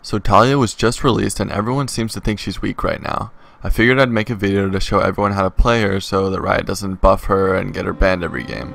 So Taliyah was just released and everyone seems to think she's weak right now. I figured I'd make a video to show everyone how to play her so that Riot doesn't buff her and get her banned every game.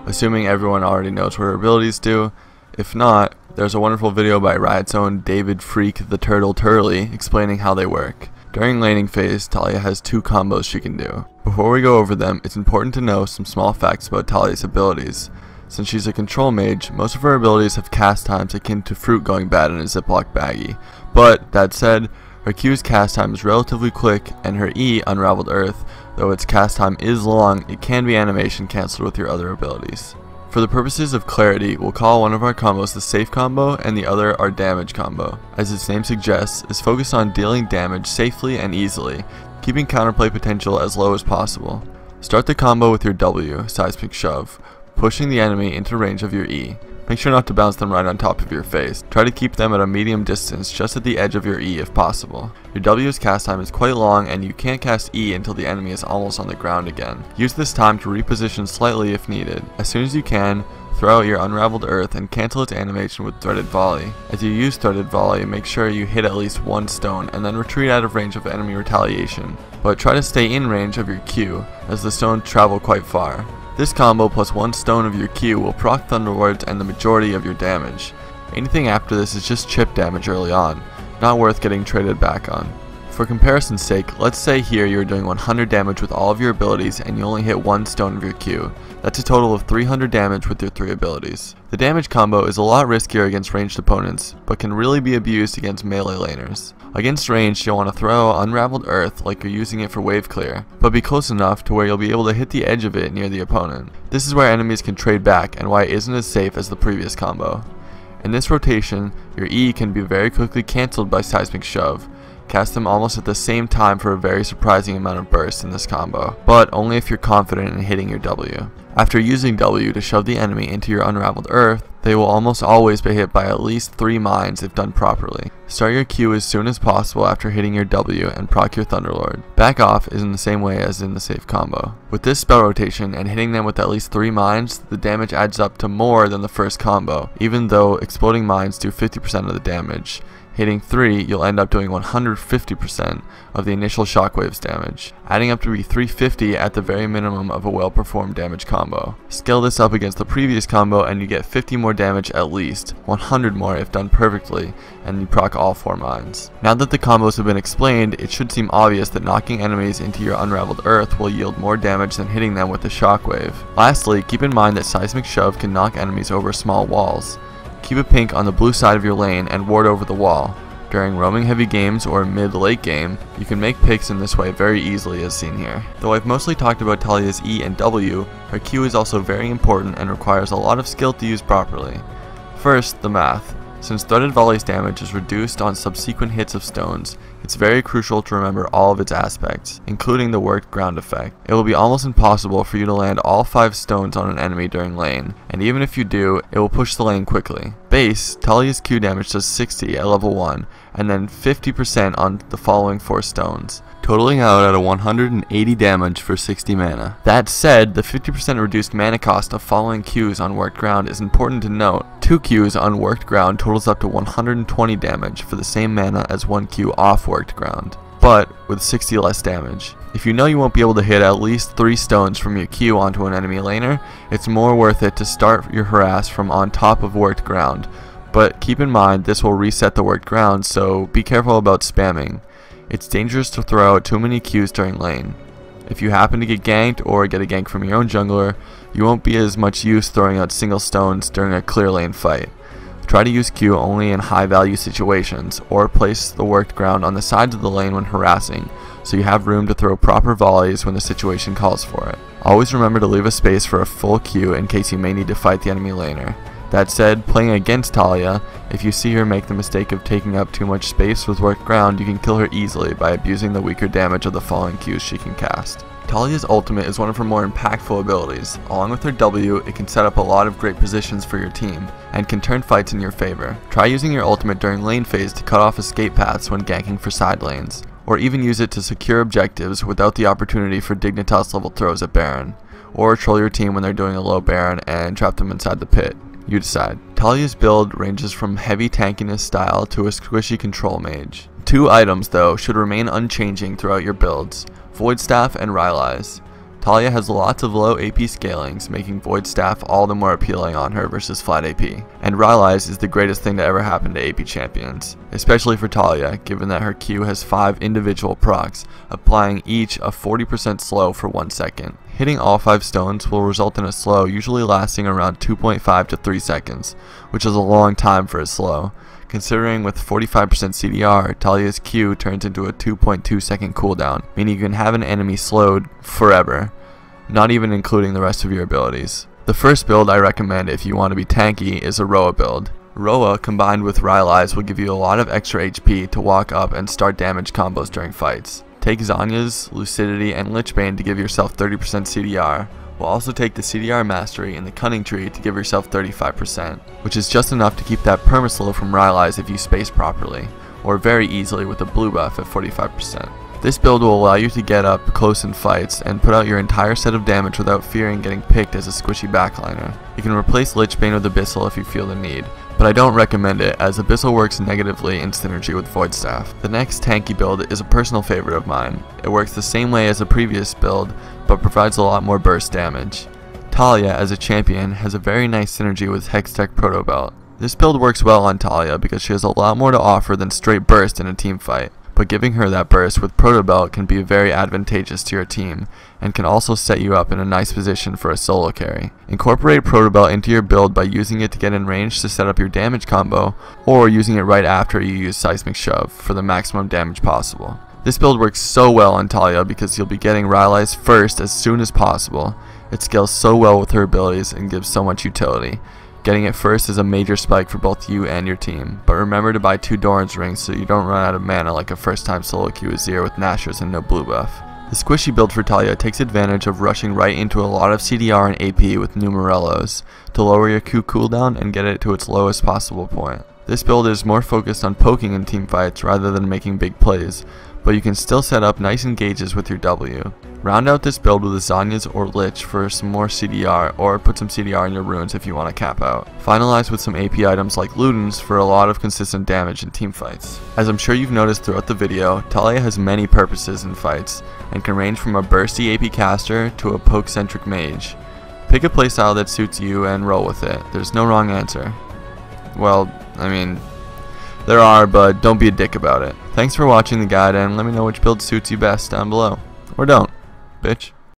Assuming everyone already knows what her abilities do. If not, there's a wonderful video by Riot's own David Freak the Turtle Turley explaining how they work. During laning phase, Taliyah has 2 combos she can do. Before we go over them, it's important to know some small facts about Taliyah's abilities. Since she's a control mage, most of her abilities have cast times akin to fruit going bad in a Ziploc baggie. But, that said, her Q's cast time is relatively quick, and her E, Unraveled Earth, though its cast time is long, it can be animation cancelled with your other abilities. For the purposes of clarity, we'll call one of our combos the safe combo and the other our damage combo. As its name suggests, is focused on dealing damage safely and easily, keeping counterplay potential as low as possible. Start the combo with your W, Seismic Shove, pushing the enemy into range of your E. Make sure not to bounce them right on top of your face. Try to keep them at a medium distance just at the edge of your E if possible. Your W's cast time is quite long and you can't cast E until the enemy is almost on the ground again. Use this time to reposition slightly if needed. As soon as you can, throw out your Unraveled Earth and cancel its animation with Threaded Volley. As you use Threaded Volley, make sure you hit at least 1 stone and then retreat out of range of enemy retaliation. But try to stay in range of your Q, as the stones travel quite far. This combo plus 1 stone of your Q will proc Thunderlords and the majority of your damage. Anything after this is just chip damage early on, not worth getting traded back on. For comparison's sake, let's say here you are doing 100 damage with all of your abilities and you only hit 1 stone of your Q. That's a total of 300 damage with your 3 abilities. The damage combo is a lot riskier against ranged opponents, but can really be abused against melee laners. Against ranged, you'll want to throw Unraveled Earth like you're using it for wave clear, but be close enough to where you'll be able to hit the edge of it near the opponent. This is where enemies can trade back and why it isn't as safe as the previous combo. In this rotation, your E can be very quickly cancelled by Seismic Shove. Cast them almost at the same time for a very surprising amount of burst in this combo, but only if you're confident in hitting your W. After using W to shove the enemy into your Unraveled Earth, they will almost always be hit by at least 3 mines if done properly. Start your Q as soon as possible after hitting your W and proc your Thunderlord. Back off is in the same way as in the safe combo. With this spell rotation and hitting them with at least 3 mines, the damage adds up to more than the first combo, even though exploding mines do 50% of the damage. Hitting 3, you'll end up doing 150% of the initial shockwave's damage, adding up to be 350 at the very minimum of a well-performed damage combo. Scale this up against the previous combo and you get 50 more damage at least, 100 more if done perfectly, and you proc all 4 mines. Now that the combos have been explained, it should seem obvious that knocking enemies into your Unraveled Earth will yield more damage than hitting them with the shockwave. Lastly, keep in mind that Seismic Shove can knock enemies over small walls. Keep a pink on the blue side of your lane and ward over the wall. During roaming heavy games or mid-late game, you can make picks in this way very easily as seen here. Though I've mostly talked about Taliyah's E and W, her Q is also very important and requires a lot of skill to use properly. First, the math. Since Threaded Volley's damage is reduced on subsequent hits of stones, it's very crucial to remember all of its aspects, including the worked ground effect. It will be almost impossible for you to land all 5 stones on an enemy during lane, and even if you do, it will push the lane quickly. Base, Taliyah's Q damage does 60 at level 1, and then 50% on the following 4 stones, totaling out at a 180 damage for 60 mana. That said, the 50% reduced mana cost of following Qs on worked ground is important to note. 2 Qs on worked ground totals up to 120 damage for the same mana as 1 Q off worked ground, but with 60 less damage. If you know you won't be able to hit at least 3 stones from your Q onto an enemy laner, it's more worth it to start your harass from on top of worked ground, but keep in mind this will reset the worked ground, so be careful about spamming. It's dangerous to throw out too many Qs during lane. If you happen to get ganked or get a gank from your own jungler, you won't be as much use throwing out single stones during a clear lane fight. Try to use Q only in high value situations, or place the worked ground on the sides of the lane when harassing, so you have room to throw proper volleys when the situation calls for it. Always remember to leave a space for a full Q in case you may need to fight the enemy laner. That said, playing against Taliyah, if you see her make the mistake of taking up too much space with worked ground, you can kill her easily by abusing the weaker damage of the falling Qs she can cast. Taliyah's ultimate is one of her more impactful abilities. Along with her W, it can set up a lot of great positions for your team, and can turn fights in your favor. Try using your ultimate during lane phase to cut off escape paths when ganking for side lanes, or even use it to secure objectives without the opportunity for Dignitas level throws at Baron, or troll your team when they're doing a low Baron and trap them inside the pit. You decide. Taliyah's build ranges from heavy tankiness style to a squishy control mage. 2 items though should remain unchanging throughout your builds: Void Staff and Rylai's. Taliyah has lots of low AP scalings, making Void Staff all the more appealing on her versus flat AP. And Rylai's is the greatest thing to ever happen to AP champions, especially for Taliyah, given that her Q has 5 individual procs, applying each a 40% slow for 1 second. Hitting all 5 stones will result in a slow usually lasting around 2.5 to 3 seconds, which is a long time for a slow. Considering with 45% CDR, Taliyah's Q turns into a 2.2 second cooldown, meaning you can have an enemy slowed forever, not even including the rest of your abilities. The first build I recommend if you want to be tanky is a Roa build. Roa combined with Rylai's will give you a lot of extra HP to walk up and start damage combos during fights. Take Zhonya's, Lucidity, and Lichbane to give yourself 30% CDR. We'll also take the CDR Mastery and the Cunning Tree to give yourself 35%, which is just enough to keep that permaslow from Rylai's if you space properly, or very easily with a blue buff at 45%. This build will allow you to get up close in fights and put out your entire set of damage without fearing getting picked as a squishy backliner. You can replace Lichbane with Abyssal if you feel the need, but I don't recommend it as Abyssal works negatively in synergy with Void Staff. The next tanky build is a personal favorite of mine. It works the same way as the previous build, but provides a lot more burst damage. Taliyah as a champion has a very nice synergy with Hextech Proto Belt. This build works well on Taliyah because she has a lot more to offer than straight burst in a team fight, but giving her that burst with Proto Belt can be very advantageous to your team, and can also set you up in a nice position for a solo carry. Incorporate Proto Belt into your build by using it to get in range to set up your damage combo, or using it right after you use Seismic Shove for the maximum damage possible. This build works so well on Taliyah because you'll be getting Rylai's first as soon as possible. It scales so well with her abilities and gives so much utility. Getting it first is a major spike for both you and your team, but remember to buy 2 Doran's rings so you don't run out of mana like a first time solo queue Azir with Nashers and no blue buff. The squishy build for Taliyah takes advantage of rushing right into a lot of CDR and AP with Numerellos to lower your Q cooldown and get it to its lowest possible point. This build is more focused on poking in team fights rather than making big plays, but you can still set up nice engages with your W. Round out this build with a Zhonya's or Lich for some more CDR, or put some CDR in your runes if you want to cap out. Finalize with some AP items like Ludens for a lot of consistent damage in team fights. As I'm sure you've noticed throughout the video, Taliyah has many purposes in fights, and can range from a bursty AP caster to a poke-centric mage. Pick a playstyle that suits you and roll with it. There's no wrong answer. Well, I mean, there are, but don't be a dick about it. Thanks for watching the guide, and let me know which build suits you best down below. Or don't, bitch.